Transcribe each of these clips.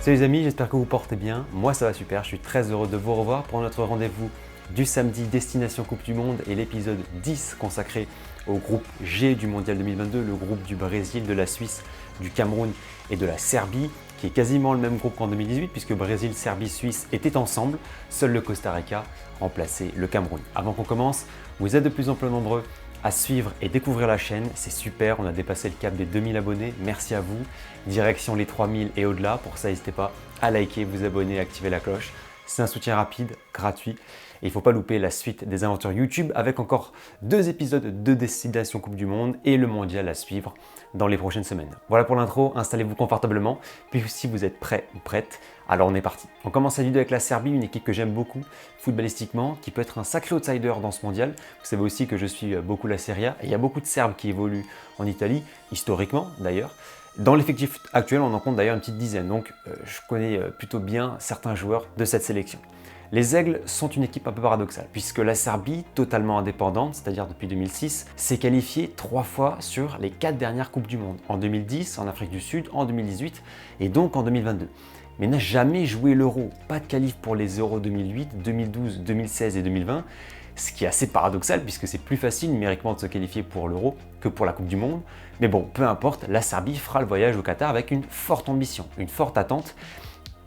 Salut les amis, j'espère que vous portez bien. Moi ça va super, je suis très heureux de vous revoir pour notre rendez-vous du samedi Destination Coupe du Monde et l'épisode 10 consacré au groupe G du Mondial 2022, le groupe du Brésil, de la Suisse, du Cameroun et de la Serbie, qui est quasiment le même groupe qu'en 2018 puisque Brésil, Serbie, Suisse étaient ensemble, seul le Costa Rica remplaçait le Cameroun. Avant qu'on commence, vous êtes de plus en plus nombreux à suivre et découvrir la chaîne, c'est super, on a dépassé le cap des 2000 abonnés, merci à vous. Direction les 3000 et au-delà, pour ça n'hésitez pas à liker, vous abonner, activer la cloche. C'est un soutien rapide, gratuit, et il ne faut pas louper la suite des aventures YouTube avec encore 2 épisodes de Destination Coupe du Monde et le mondial à suivre dans les prochaines semaines. Voilà pour l'intro, installez-vous confortablement, puis si vous êtes prêts ou prêtes, alors on est parti. On commence la vidéo avec la Serbie, une équipe que j'aime beaucoup footballistiquement, qui peut être un sacré outsider dans ce mondial. Vous savez aussi que je suis beaucoup la Serie A, et il y a beaucoup de Serbes qui évoluent en Italie, historiquement d'ailleurs. Dans l'effectif actuel, on en compte d'ailleurs une petite dizaine, donc je connais plutôt bien certains joueurs de cette sélection. Les Aigles sont une équipe un peu paradoxale, puisque la Serbie, totalement indépendante, c'est-à-dire depuis 2006, s'est qualifiée 3 fois sur les 4 dernières Coupes du Monde, en 2010, en Afrique du Sud, en 2018 et donc en 2022. Mais n'a jamais joué l'Euro, pas de qualif pour les Euros 2008, 2012, 2016 et 2020, ce qui est assez paradoxal puisque c'est plus facile numériquement de se qualifier pour l'Euro que pour la Coupe du Monde. Mais bon, peu importe, la Serbie fera le voyage au Qatar avec une forte ambition, une forte attente.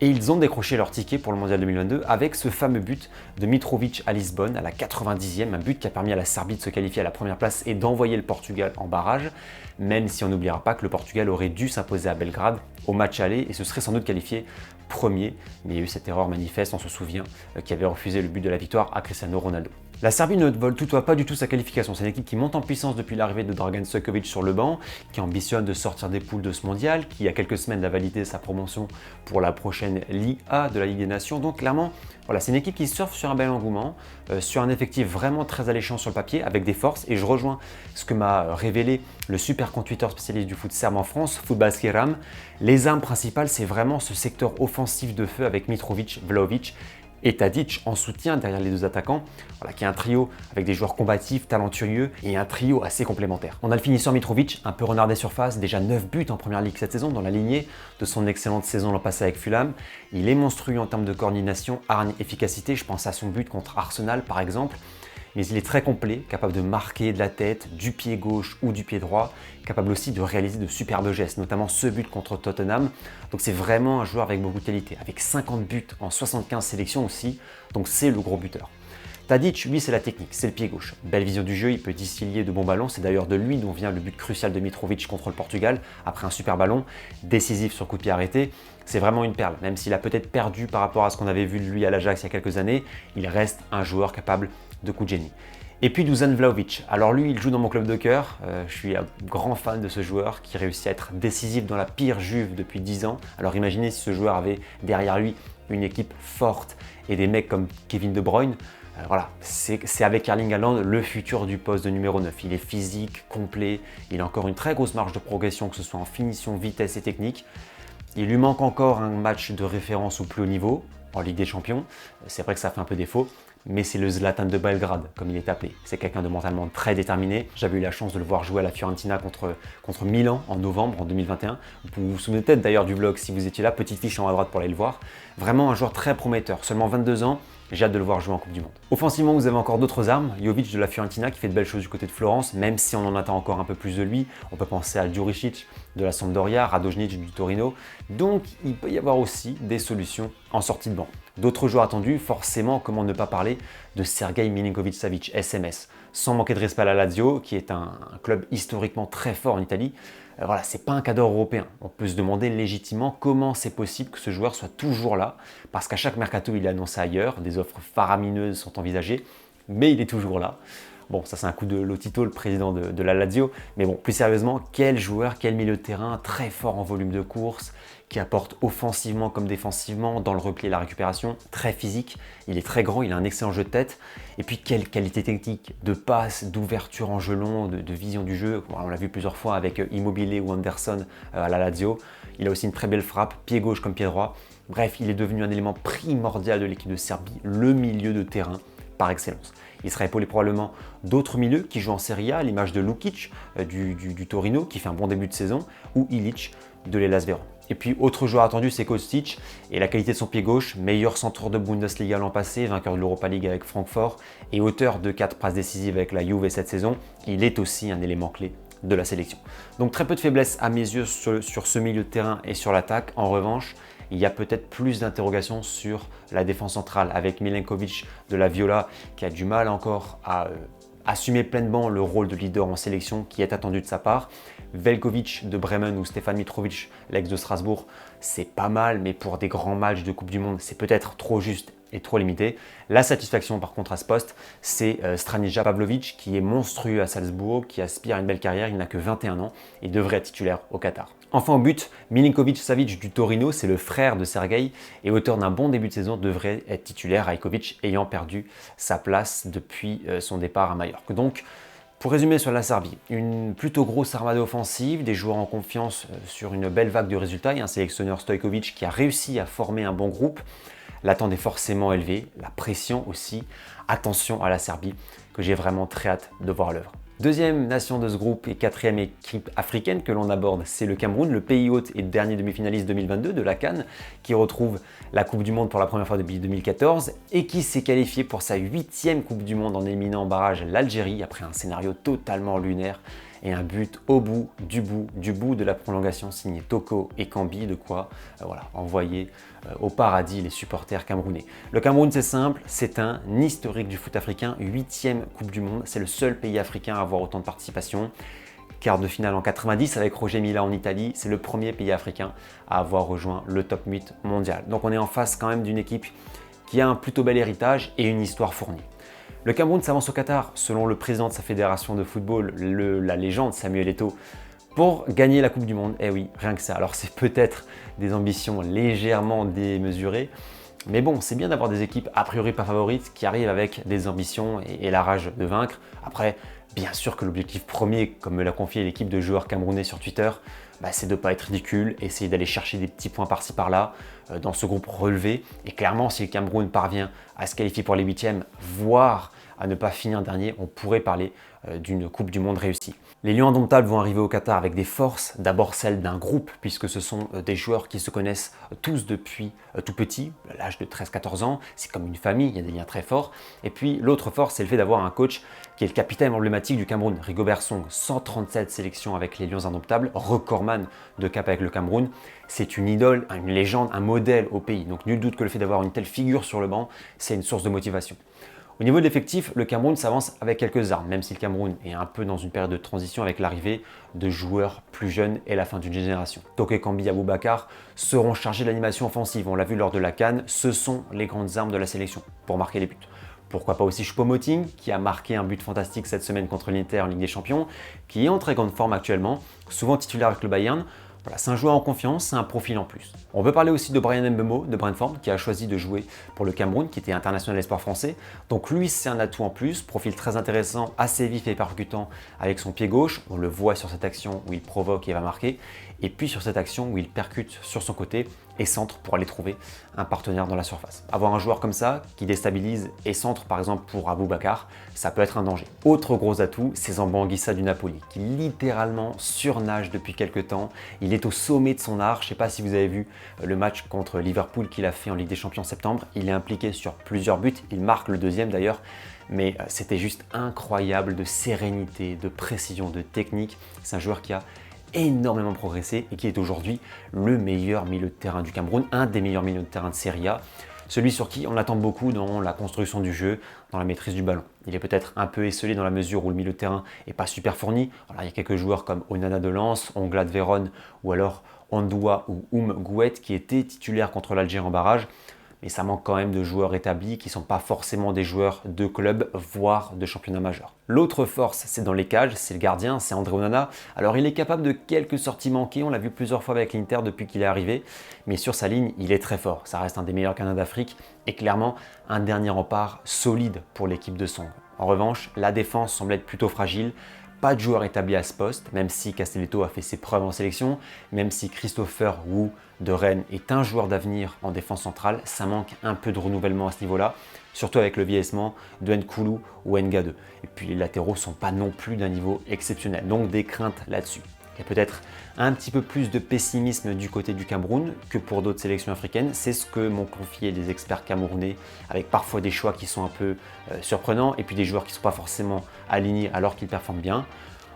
Et ils ont décroché leur ticket pour le Mondial 2022 avec ce fameux but de Mitrovic à Lisbonne à la 90e, un but qui a permis à la Serbie de se qualifier à la première place et d'envoyer le Portugal en barrage, même si on n'oubliera pas que le Portugal aurait dû s'imposer à Belgrade au match aller et se serait sans doute qualifié premier, mais il y a eu cette erreur manifeste, on se souvient, qui avait refusé le but de la victoire à Cristiano Ronaldo. La Serbie ne vole toutefois pas du tout sa qualification, c'est une équipe qui monte en puissance depuis l'arrivée de Dragan Stojkovic sur le banc, qui ambitionne de sortir des poules de ce mondial, qui il y a quelques semaines a validé sa promotion pour la prochaine Ligue A de la Ligue des Nations, donc clairement, voilà, c'est une équipe qui surfe sur un bel engouement, sur un effectif vraiment très alléchant sur le papier, avec des forces, et je rejoins ce que m'a révélé le super compte Twitter spécialiste du foot serbe en France, Futbalski Ram. Les armes principales, c'est vraiment ce secteur offensif de feu avec Mitrovic, Vlahovic et Tadic en soutien derrière les deux attaquants, voilà, qui est un trio avec des joueurs combatifs, talentueux et un trio assez complémentaire. On a le finisseur Mitrovic, un peu renard des surfaces, déjà 9 buts en première ligue cette saison dans la lignée de son excellente saison l'an passé avec Fulham. Il est monstrueux en termes de coordination, hargne, efficacité, je pense à son but contre Arsenal par exemple. Mais il est très complet, capable de marquer de la tête, du pied gauche ou du pied droit, capable aussi de réaliser de superbes gestes, notamment ce but contre Tottenham. Donc c'est vraiment un joueur avec beaucoup de qualité, avec 50 buts en 75 sélections aussi, donc c'est le gros buteur. Tadic, lui, c'est la technique, c'est le pied gauche. Belle vision du jeu, il peut distiller de bons ballons, c'est d'ailleurs de lui dont vient le but crucial de Mitrovic contre le Portugal, après un super ballon, décisif sur coup de pied arrêté. C'est vraiment une perle, même s'il a peut-être perdu par rapport à ce qu'on avait vu de lui à l'Ajax il y a quelques années, il reste un joueur capable de coup de génie. Et puis Dusan Vlahovic, alors lui il joue dans mon club de cœur, je suis un grand fan de ce joueur qui réussit à être décisif dans la pire Juve depuis 10 ans. Alors imaginez si ce joueur avait derrière lui une équipe forte et des mecs comme Kevin De Bruyne. Voilà, c'est avec Erling Haaland le futur du poste de numéro 9. Il est physique, complet, il a encore une très grosse marge de progression que ce soit en finition, vitesse et technique. Il lui manque encore un match de référence au plus haut niveau, en Ligue des Champions. C'est vrai que ça fait un peu défaut, mais c'est le Zlatan de Belgrade, comme il est appelé. C'est quelqu'un de mentalement très déterminé. J'avais eu la chance de le voir jouer à la Fiorentina contre Milan en novembre en 2021. Vous vous souvenez peut-être d'ailleurs du vlog si vous étiez là, petite fiche en haut à droite pour aller le voir. Vraiment un joueur très prometteur, seulement 22 ans. J'ai hâte de le voir jouer en Coupe du Monde. Offensivement, vous avez encore d'autres armes. Jovic de la Fiorentina qui fait de belles choses du côté de Florence, même si on en attend encore un peu plus de lui. On peut penser à Djuricic de la Sampdoria, Radojnic du Torino. Donc il peut y avoir aussi des solutions en sortie de banc. D'autres joueurs attendus, forcément, comment ne pas parler de Sergei Milinkovic-Savic, SMS. Sans manquer de respect à la Lazio, qui est un club historiquement très fort en Italie. Voilà, c'est pas un cadre européen. On peut se demander légitimement comment c'est possible que ce joueur soit toujours là, parce qu'à chaque mercato, il est annoncé ailleurs, des offres faramineuses sont envisagées, mais il est toujours là. Bon, ça c'est un coup de Lotito, le président de la Lazio, mais bon, plus sérieusement, quel joueur, quel milieu de terrain, très fort en volume de course, qui apporte offensivement comme défensivement, dans le repli et la récupération, très physique, il est très grand, il a un excellent jeu de tête, et puis quelle qualité technique, de passe, d'ouverture en jeu long, de vision du jeu, on l'a vu plusieurs fois avec Immobile ou Anderson à la Lazio, il a aussi une très belle frappe, pied gauche comme pied droit, bref, il est devenu un élément primordial de l'équipe de Serbie, le milieu de terrain par excellence. Il sera épaulé probablement d'autres milieux qui jouent en Serie A, à l'image de Lukic du Torino, qui fait un bon début de saison, ou Ilic de l'Hellas Vérone. Et puis autre joueur attendu, c'est Kostic, et la qualité de son pied gauche, meilleur centre de Bundesliga l'an passé, vainqueur de l'Europa League avec Francfort et auteur de 4 passes décisives avec la Juve cette saison, il est aussi un élément clé de la sélection. Donc très peu de faiblesses à mes yeux sur ce milieu de terrain et sur l'attaque. En revanche, il y a peut-être plus d'interrogations sur la défense centrale avec Milenkovic de la Viola qui a du mal encore à assumer pleinement le rôle de leader en sélection qui est attendu de sa part. Veljkovic de Bremen ou Stefan Mitrovic, l'ex de Strasbourg, c'est pas mal, mais pour des grands matchs de Coupe du Monde, c'est peut-être trop juste et trop limité. La satisfaction par contre à ce poste, c'est Stranija Pavlovic qui est monstrueux à Salzbourg, qui aspire à une belle carrière, il n'a que 21 ans et devrait être titulaire au Qatar. Enfin au but, Milinkovic-Savic du Torino, c'est le frère de Sergueï et auteur d'un bon début de saison devrait être titulaire, Rajkovic ayant perdu sa place depuis son départ à Majorque. Donc pour résumer sur la Serbie, une plutôt grosse armada offensive, des joueurs en confiance sur une belle vague de résultats et un sélectionneur Stojkovic qui a réussi à former un bon groupe. L'attente est forcément élevée, la pression aussi. Attention à la Serbie que j'ai vraiment très hâte de voir à l'œuvre. Deuxième nation de ce groupe et quatrième équipe africaine que l'on aborde, c'est le Cameroun, le pays hôte et dernier demi-finaliste 2022 de la CAN, qui retrouve la Coupe du Monde pour la première fois depuis 2014 et qui s'est qualifié pour sa 8e Coupe du Monde en éliminant en barrage l'Algérie après un scénario totalement lunaire et un but au bout de la prolongation signé Toko et Kambi, de quoi envoyer au paradis les supporters camerounais. Le Cameroun, c'est simple, c'est un historique du foot africain, 8e Coupe du Monde, c'est le seul pays africain à avoir autant de participation. Quart de finale en 90 avec Roger Mila en Italie, c'est le premier pays africain à avoir rejoint le top 8 mondial. Donc on est en face quand même d'une équipe qui a un plutôt bel héritage et une histoire fournie. Le Cameroun s'avance au Qatar, selon le président de sa fédération de football, la légende Samuel Eto'o, pour gagner la Coupe du Monde. Eh oui, rien que ça. Alors c'est peut-être des ambitions légèrement démesurées, mais bon, c'est bien d'avoir des équipes a priori pas favorites qui arrivent avec des ambitions et la rage de vaincre. Après, bien sûr que l'objectif premier, comme me l'a confié l'équipe de joueurs camerounais sur Twitter, c'est de ne pas être ridicule, essayer d'aller chercher des petits points par-ci par-là dans ce groupe relevé. Et clairement, si le Cameroun parvient à se qualifier pour les 8e, voire à ne pas finir dernier, on pourrait parler d'une Coupe du Monde réussie. Les Lions indomptables vont arriver au Qatar avec des forces, d'abord celles d'un groupe, puisque ce sont des joueurs qui se connaissent tous depuis tout petit, l'âge de 13-14 ans, c'est comme une famille, il y a des liens très forts. Et puis l'autre force, c'est le fait d'avoir un coach qui est le capitaine emblématique du Cameroun, Rigobert Song, 137 sélections avec les Lions indomptables, recordman de cap avec le Cameroun. C'est une idole, une légende, un modèle au pays. Donc nul doute que le fait d'avoir une telle figure sur le banc, c'est une source de motivation. Au niveau de l'effectif, le Cameroun s'avance avec quelques armes, même si le Cameroun est un peu dans une période de transition avec l'arrivée de joueurs plus jeunes et la fin d'une génération. Toké Kambi et Aboubakar seront chargés de l'animation offensive, on l'a vu lors de la CAN, ce sont les grandes armes de la sélection pour marquer les buts. Pourquoi pas aussi Choupo-Moting, qui a marqué un but fantastique cette semaine contre l'Inter en Ligue des Champions, qui est en très grande forme actuellement, souvent titulaire avec le Bayern. Voilà, c'est un joueur en confiance, c'est un profil en plus. On peut parler aussi de Brian Mbeumo de Brentford qui a choisi de jouer pour le Cameroun, qui était international espoir français. Donc lui, c'est un atout en plus, profil très intéressant, assez vif et percutant avec son pied gauche. On le voit sur cette action où il provoque et va marquer. Et puis sur cette action où il percute sur son côté et centre pour aller trouver un partenaire dans la surface. Avoir un joueur comme ça qui déstabilise et centre par exemple pour Aboubakar, ça peut être un danger. Autre gros atout, c'est Zambo Anguissa du Napoli qui littéralement surnage depuis quelques temps. Il est au sommet de son art. Je ne sais pas si vous avez vu le match contre Liverpool qu'il a fait en Ligue des Champions en septembre. Il est impliqué sur plusieurs buts. Il marque le deuxième d'ailleurs. Mais c'était juste incroyable de sérénité, de précision, de technique. C'est un joueur qui a énormément progressé et qui est aujourd'hui le meilleur milieu de terrain du Cameroun, un des meilleurs milieux de terrain de Serie A, celui sur qui on attend beaucoup dans la construction du jeu, dans la maîtrise du ballon. Il est peut-être un peu esselé dans la mesure où le milieu de terrain n'est pas super fourni. Alors, il y a quelques joueurs comme Onana de Lens, Ongla de Vérone ou alors Andoua ou Gouet qui étaient titulaires contre l'Algérie en barrage. Mais ça manque quand même de joueurs établis qui ne sont pas forcément des joueurs de club, voire de championnat majeur. L'autre force, c'est dans les cages, c'est le gardien, c'est André Onana. Alors il est capable de quelques sorties manquées, on l'a vu plusieurs fois avec l'Inter depuis qu'il est arrivé, mais sur sa ligne, il est très fort. Ça reste un des meilleurs gardiens d'Afrique et clairement un dernier rempart solide pour l'équipe de Song. En revanche, la défense semble être plutôt fragile. Pas de joueur établi à ce poste, même si Castelletto a fait ses preuves en sélection, même si Christopher Wu de Rennes est un joueur d'avenir en défense centrale, ça manque un peu de renouvellement à ce niveau-là, surtout avec le vieillissement de Nkoulou ou Nga2. Et puis les latéraux ne sont pas non plus d'un niveau exceptionnel, donc des craintes là-dessus. Il y a peut-être un petit peu plus de pessimisme du côté du Cameroun que pour d'autres sélections africaines. C'est ce que m'ont confié les experts camerounais, avec parfois des choix qui sont un peu surprenants et puis des joueurs qui ne sont pas forcément alignés alors qu'ils performent bien.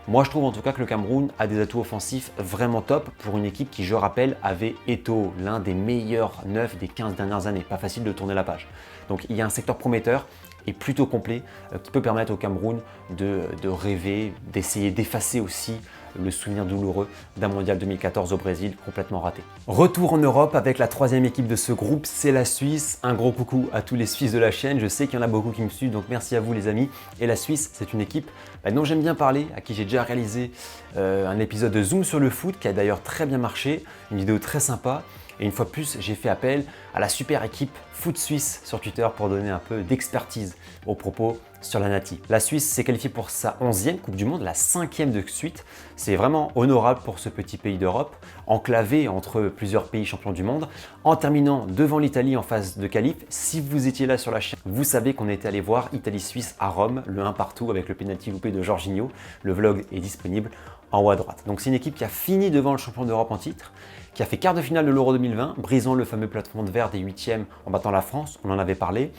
Moi, je trouve en tout cas que le Cameroun a des atouts offensifs vraiment top pour une équipe qui, je rappelle, avait Eto'o, l'un des meilleurs 9 des 15 dernières années. Pas facile de tourner la page. Donc il y a un secteur prometteur et plutôt complet qui peut permettre au Cameroun de rêver, d'essayer d'effacer aussi le souvenir douloureux d'un mondial 2014 au Brésil complètement raté. Retour en Europe avec la troisième équipe de ce groupe, c'est la Suisse. Un gros coucou à tous les Suisses de la chaîne, je sais qu'il y en a beaucoup qui me suivent, donc merci à vous les amis. Et la Suisse, c'est une équipe dont j'aime bien parler, à qui j'ai déjà réalisé un épisode de Zoom sur le foot qui a d'ailleurs très bien marché, une vidéo très sympa. Et une fois de plus, j'ai fait appel à la super équipe Foot Suisse sur Twitter pour donner un peu d'expertise aux propos sur la Nati. La Suisse s'est qualifiée pour sa 11e Coupe du Monde, la 5e de suite. C'est vraiment honorable pour ce petit pays d'Europe, enclavé entre plusieurs pays champions du monde, en terminant devant l'Italie en phase de qualif. Si vous étiez là sur la chaîne, vous savez qu'on était allé voir Italie-Suisse à Rome, le 1 partout avec le pénalty loupé de Jorginho. Le vlog est disponible en haut à droite. Donc c'est une équipe qui a fini devant le champion d'Europe en titre, qui a fait quart de finale de l'Euro 2020, brisant le fameux plafond de verre des 8e en battant la France, on en avait parlé,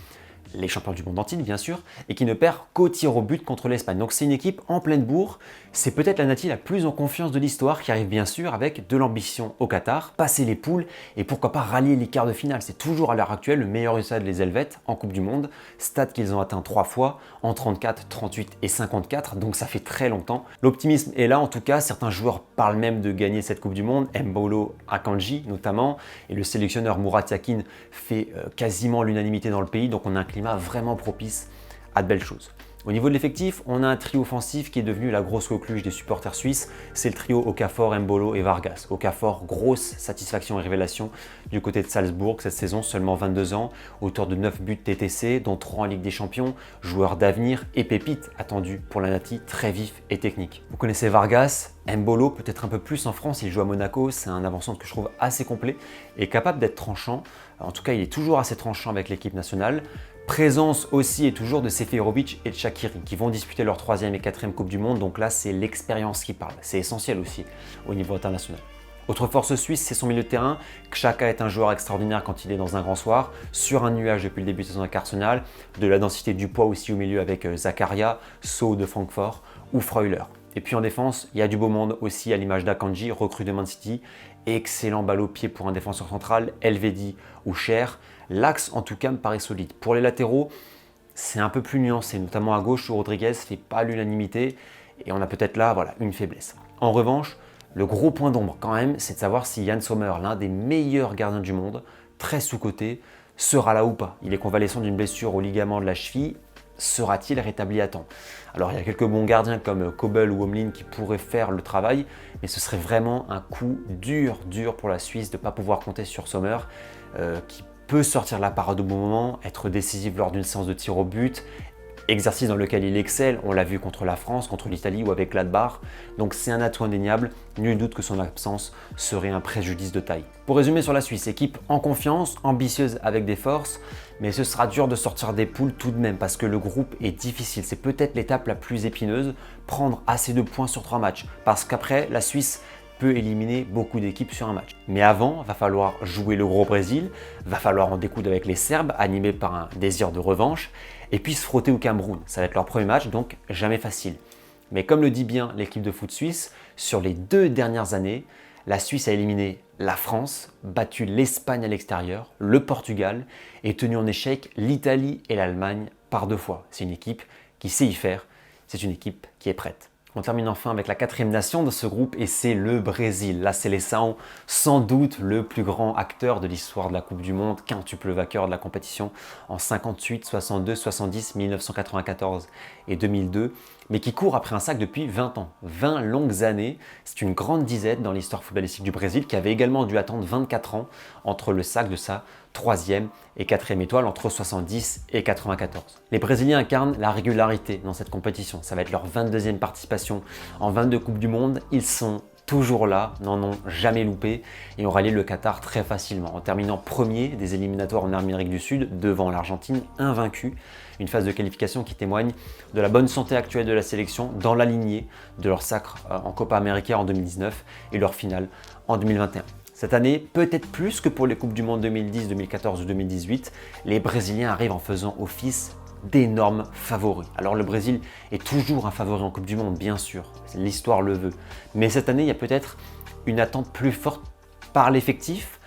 les champions du monde en titre bien sûr, et qui ne perd qu'au tir au but contre l'Espagne. Donc c'est une équipe en pleine bourre, c'est peut-être la Nati la plus en confiance de l'histoire qui arrive bien sûr avec de l'ambition au Qatar, passer les poules et pourquoi pas rallier les quarts de finale. C'est toujours à l'heure actuelle le meilleur stade les Helvètes en Coupe du Monde, stade qu'ils ont atteint 3 fois en 34, 38 et 54, donc ça fait très longtemps. L'optimisme est là en tout cas, certains joueurs parlent même de gagner cette Coupe du Monde, Mbolo Akanji notamment, et le sélectionneur Murat Yakin fait quasiment l'unanimité dans le pays, donc on a un climat vraiment propice à de belles choses. Au niveau de l'effectif, on a un trio offensif qui est devenu la grosse coqueluche des supporters suisses. C'est le trio Okafor, Mbolo et Vargas. Okafor, grosse satisfaction et révélation du côté de Salzbourg cette saison, seulement 22 ans, auteur de 9 buts TTC, dont 3 en Ligue des Champions, joueur d'avenir et pépite attendu pour la Nati, très vif et technique. Vous connaissez Vargas, Mbolo peut-être un peu plus en France, il joue à Monaco, c'est un avant-centre que je trouve assez complet et capable d'être tranchant. En tout cas, il est toujours assez tranchant avec l'équipe nationale. Présence aussi et toujours de Seferovic et de Shaqiri qui vont disputer leur 3e et 4e Coupe du Monde. Donc là, c'est l'expérience qui parle. C'est essentiel aussi au niveau international. Autre force suisse, c'est son milieu de terrain. Xhaka est un joueur extraordinaire quand il est dans un grand soir, sur un nuage depuis le début de saison avec Arsenal. De la densité du poids aussi au milieu avec Zakaria, So de Francfort ou Freuler. Et puis en défense, il y a du beau monde aussi à l'image d'Akanji, recrue de Man City. Excellent balle au pied pour un défenseur central, Elvedi ou Cher. L'axe en tout cas me paraît solide. Pour les latéraux, c'est un peu plus nuancé, notamment à gauche où Rodriguez ne fait pas l'unanimité et on a peut-être là une faiblesse. En revanche, le gros point d'ombre quand même, c'est de savoir si Yann Sommer, l'un des meilleurs gardiens du monde, très sous-coté, sera là ou pas. Il est convalescent d'une blessure au ligament de la cheville. Sera-t-il rétabli à temps? Alors il y a quelques bons gardiens comme Kobel ou Omlin qui pourraient faire le travail, mais ce serait vraiment un coup dur pour la Suisse de ne pas pouvoir compter sur Sommer, qui peut sortir la parade au bon moment, être décisif lors d'une séance de tir au but, exercice dans lequel il excelle, on l'a vu contre la France, contre l'Italie ou avec Gladbach, donc c'est un atout indéniable, nul doute que son absence serait un préjudice de taille. Pour résumer sur la Suisse, équipe en confiance, ambitieuse avec des forces, mais ce sera dur de sortir des poules tout de même parce que le groupe est difficile, c'est peut-être l'étape la plus épineuse, prendre assez de points sur 3 matchs, parce qu'après la Suisse peut éliminer beaucoup d'équipes sur un match. Mais avant, va falloir jouer le gros Brésil, va falloir en découdre avec les Serbes, animés par un désir de revanche, et puis se frotter au Cameroun. Ça va être leur premier match, donc jamais facile. Mais comme le dit bien l'équipe de foot suisse, sur les 2 dernières années, la Suisse a éliminé la France, battu l'Espagne à l'extérieur, le Portugal, et tenu en échec l'Italie et l'Allemagne par 2 fois. C'est une équipe qui sait y faire, c'est une équipe qui est prête. On termine enfin avec la 4e nation de ce groupe et c'est le Brésil. La Seleção, sans doute le plus grand acteur de l'histoire de la Coupe du Monde, quintuple vainqueur de la compétition en 58, 62, 70, 1994 et 2002, mais qui court après un sac depuis 20 ans. 20 longues années, c'est une grande disette dans l'histoire footballistique du Brésil qui avait également dû attendre 24 ans entre le sac de sa 3e et 4e étoile entre 70 et 94. Les Brésiliens incarnent la régularité dans cette compétition. Ça va être leur 22e participation en 22 Coupes du Monde. Ils sont toujours là, n'en ont jamais loupé et ont rallié le Qatar très facilement en terminant premier des éliminatoires en Amérique du Sud devant l'Argentine invaincue. Une phase de qualification qui témoigne de la bonne santé actuelle de la sélection dans la lignée de leur sacre en Copa América en 2019 et leur finale en 2021. Cette année, peut-être plus que pour les Coupes du Monde 2010, 2014 ou 2018, les Brésiliens arrivent en faisant office d'énormes favoris. Alors le Brésil est toujours un favori en Coupe du Monde, bien sûr, l'histoire le veut. Mais cette année, il y a peut-être une attente plus forte par l'effectif,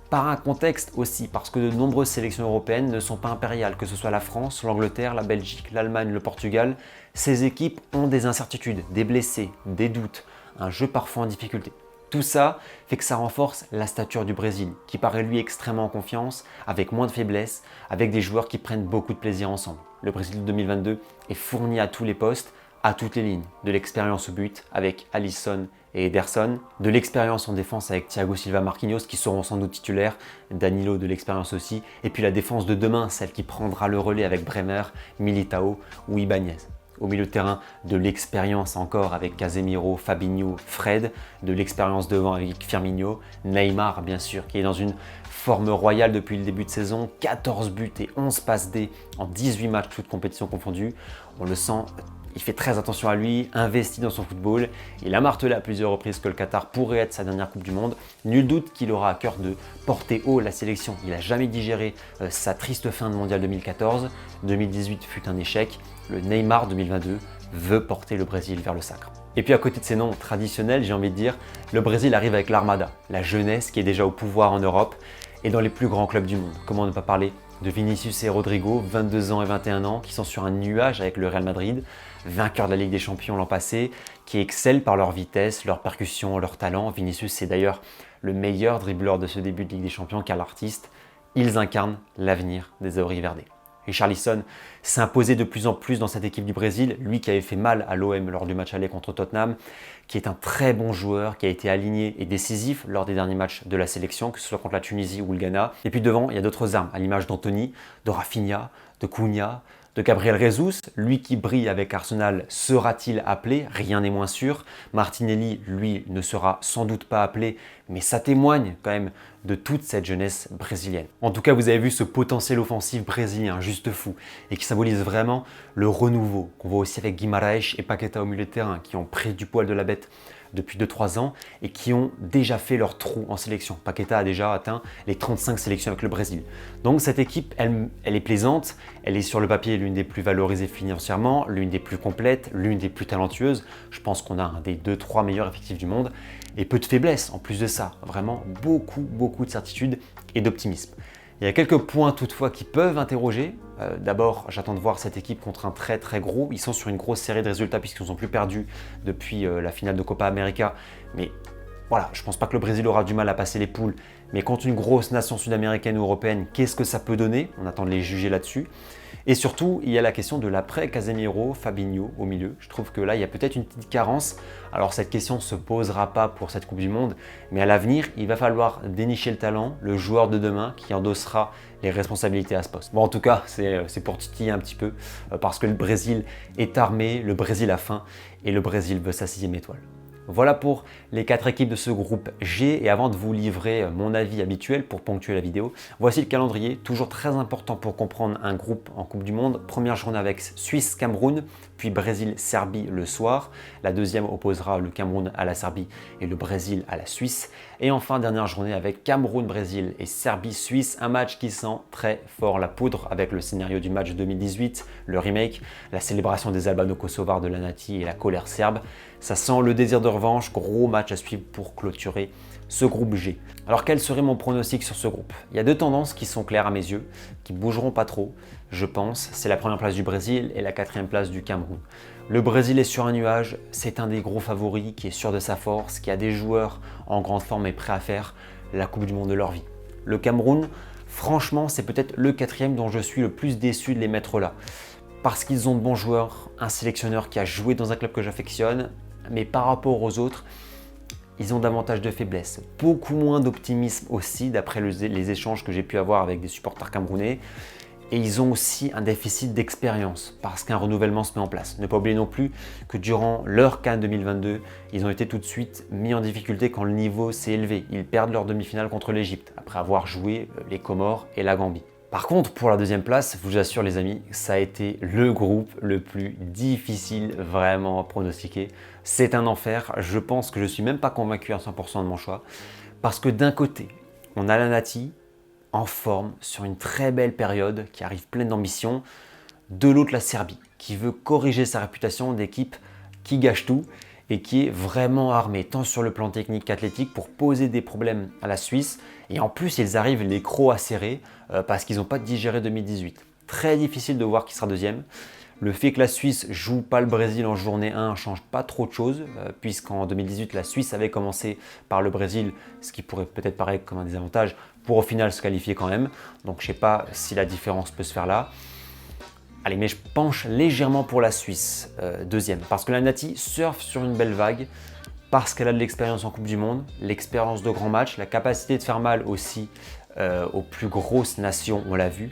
par un contexte aussi, parce que de nombreuses sélections européennes ne sont pas impériales, que ce soit la France, l'Angleterre, la Belgique, l'Allemagne, le Portugal. Ces équipes ont des incertitudes, des blessés, des doutes, un jeu parfois en difficulté. Tout ça fait que ça renforce la stature du Brésil, qui paraît lui extrêmement en confiance, avec moins de faiblesse, avec des joueurs qui prennent beaucoup de plaisir ensemble. Le Brésil de 2022 est fourni à tous les postes, à toutes les lignes, de l'expérience au but avec Alisson et Ederson, de l'expérience en défense avec Thiago Silva, Marquinhos qui seront sans doute titulaires, Danilo de l'expérience aussi, et puis la défense de demain, celle qui prendra le relais avec Bremer, Militao ou Ibanez. Au milieu de terrain, de l'expérience encore avec Casemiro, Fabinho, Fred, de l'expérience devant avec Firmino, Neymar bien sûr, qui est dans une forme royale depuis le début de saison, 14 buts et 11 passes D en 18 matchs, toutes compétitions confondues. On le sent, il fait très attention à lui, investi dans son football. Il a martelé à plusieurs reprises que le Qatar pourrait être sa dernière Coupe du Monde. Nul doute qu'il aura à cœur de porter haut la sélection. Il n'a jamais digéré sa triste fin de Mondial 2014. 2018 fut un échec. Le Neymar 2022 veut porter le Brésil vers le sacre. Et puis à côté de ces noms traditionnels, j'ai envie de dire, le Brésil arrive avec l'Armada, la jeunesse qui est déjà au pouvoir en Europe et dans les plus grands clubs du monde. Comment ne pas parler de Vinicius et Rodrigo, 22 ans et 21 ans, qui sont sur un nuage avec le Real Madrid, vainqueurs de la Ligue des Champions l'an passé, qui excellent par leur vitesse, leur percussion, leur talent. Vinicius, c'est d'ailleurs le meilleur dribbleur de ce début de Ligue des Champions car l'artiste. Ils incarnent l'avenir des Auriverdés. Richarlison s'est imposé de plus en plus dans cette équipe du Brésil, lui qui avait fait mal à l'OM lors du match aller contre Tottenham, qui est un très bon joueur, qui a été aligné et décisif lors des derniers matchs de la sélection, que ce soit contre la Tunisie ou le Ghana. Et puis devant, il y a d'autres armes, à l'image d'Anthony, de Rafinha, de Cunha, de Gabriel Jesus, lui qui brille avec Arsenal, sera-t-il appelé? Rien n'est moins sûr. Martinelli, lui, ne sera sans doute pas appelé, mais ça témoigne quand même de toute cette jeunesse brésilienne. En tout cas, vous avez vu ce potentiel offensif brésilien, juste fou, et qui symbolise vraiment le renouveau qu'on voit aussi avec Guimaraes et Paqueta au milieu de terrain, qui ont pris du poil de la bête depuis 2-3 ans et qui ont déjà fait leur trou en sélection. Paqueta a déjà atteint les 35 sélections avec le Brésil. Donc cette équipe, elle est plaisante, elle est sur le papier l'une des plus valorisées financièrement, l'une des plus complètes, l'une des plus talentueuses. Je pense qu'on a un des 2-3 meilleurs effectifs du monde et peu de faiblesses en plus de ça. Vraiment beaucoup de certitude et d'optimisme. Il y a quelques points toutefois qui peuvent interroger. D'abord, j'attends de voir cette équipe contre un très gros. Ils sont sur une grosse série de résultats puisqu'ils n'ont plus perdu depuis la finale de Copa América. Mais voilà, je ne pense pas que le Brésil aura du mal à passer les poules. Mais contre une grosse nation sud-américaine ou européenne, qu'est-ce que ça peut donner? On attend de les juger là-dessus. Et surtout, il y a la question de l'après Casemiro, Fabinho au milieu. Je trouve que là, il y a peut-être une petite carence. Alors cette question ne se posera pas pour cette Coupe du Monde, mais à l'avenir, il va falloir dénicher le talent, le joueur de demain qui endossera les responsabilités à ce poste. Bon, en tout cas, c'est pour titiller un petit peu, parce que le Brésil est armé, le Brésil a faim, et le Brésil veut sa 6e étoile. Voilà pour les 4 équipes de ce groupe G. Et avant de vous livrer mon avis habituel pour ponctuer la vidéo, voici le calendrier, toujours très important pour comprendre un groupe en Coupe du Monde. Première journée avec Suisse-Cameroun, puis Brésil-Serbie le soir. La deuxième opposera le Cameroun à la Serbie et le Brésil à la Suisse. Et enfin, dernière journée avec Cameroun-Brésil et Serbie-Suisse, un match qui sent très fort la poudre avec le scénario du match 2018, le remake, la célébration des Albano-Kosovars de la Nati et la colère serbe. Ça sent le désir de revanche, gros match à suivre pour clôturer ce groupe G. Alors quel serait mon pronostic sur ce groupe? Il y a 2 tendances qui sont claires à mes yeux, qui bougeront pas trop, je pense. C'est la première place du Brésil et la 4e place du Cameroun. Le Brésil est sur un nuage, c'est un des gros favoris qui est sûr de sa force, qui a des joueurs en grande forme et prêts à faire la Coupe du Monde de leur vie. Le Cameroun, franchement, c'est peut-être le 4e dont je suis le plus déçu de les mettre là. Parce qu'ils ont de bons joueurs, un sélectionneur qui a joué dans un club que j'affectionne, mais par rapport aux autres, ils ont davantage de faiblesses, beaucoup moins d'optimisme aussi, d'après les échanges que j'ai pu avoir avec des supporters camerounais. Et ils ont aussi un déficit d'expérience parce qu'un renouvellement se met en place. Ne pas oublier non plus que durant leur CAN 2022, ils ont été tout de suite mis en difficulté quand le niveau s'est élevé. Ils perdent leur demi-finale contre l'Égypte après avoir joué les Comores et la Gambie. Par contre, pour la deuxième place, je vous assure les amis, ça a été le groupe le plus difficile vraiment à pronostiquer. C'est un enfer, je pense que je ne suis même pas convaincu à 100% de mon choix. Parce que d'un côté, on a la Nati en forme sur une très belle période qui arrive pleine d'ambition. De l'autre, la Serbie qui veut corriger sa réputation d'équipe qui gâche tout et qui est vraiment armée tant sur le plan technique qu'athlétique pour poser des problèmes à la Suisse. Et en plus, ils arrivent les crocs acérés parce qu'ils n'ont pas digéré 2018. Très difficile de voir qui sera deuxième. Le fait que la Suisse joue pas le Brésil en journée 1 ne change pas trop de choses, puisqu'en 2018, la Suisse avait commencé par le Brésil, ce qui pourrait peut-être paraître comme un désavantage, pour au final se qualifier quand même. Donc je ne sais pas si la différence peut se faire là. Allez, mais je penche légèrement pour la Suisse, deuxième, parce que la Nati surfe sur une belle vague, parce qu'elle a de l'expérience en Coupe du Monde, l'expérience de grands matchs, la capacité de faire mal aussi aux plus grosses nations, on l'a vu.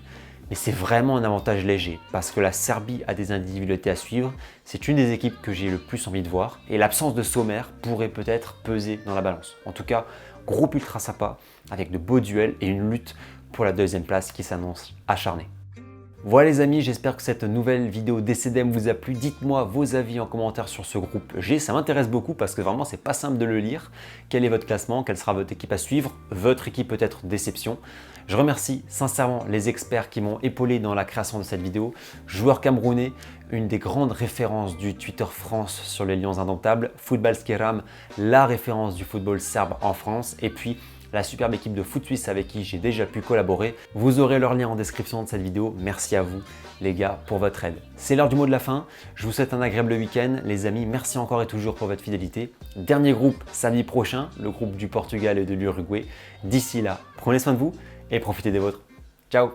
Mais c'est vraiment un avantage léger parce que la Serbie a des individualités à suivre. C'est une des équipes que j'ai le plus envie de voir et l'absence de Sommer pourrait peut-être peser dans la balance. En tout cas, groupe ultra sympa avec de beaux duels et une lutte pour la deuxième place qui s'annonce acharnée. Voilà les amis, j'espère que cette nouvelle vidéo d'ECDM vous a plu. Dites-moi vos avis en commentaire sur ce groupe G, ça m'intéresse beaucoup parce que vraiment c'est pas simple de le lire. Quel est votre classement? Quelle sera votre équipe à suivre? Votre équipe peut-être déception? Je remercie sincèrement les experts qui m'ont épaulé dans la création de cette vidéo. Joueur camerounais, une des grandes références du Twitter France sur les Lions indomptables. Football Skeram, la référence du football serbe en France. Et puis la superbe équipe de foot suisse avec qui j'ai déjà pu collaborer. Vous aurez leur lien en description de cette vidéo. Merci à vous les gars pour votre aide. C'est l'heure du mot de la fin. Je vous souhaite un agréable week-end les amis. Merci encore et toujours pour votre fidélité. Dernier groupe samedi prochain, le groupe du Portugal et de l'Uruguay. D'ici là, prenez soin de vous et profitez des vôtres. Ciao!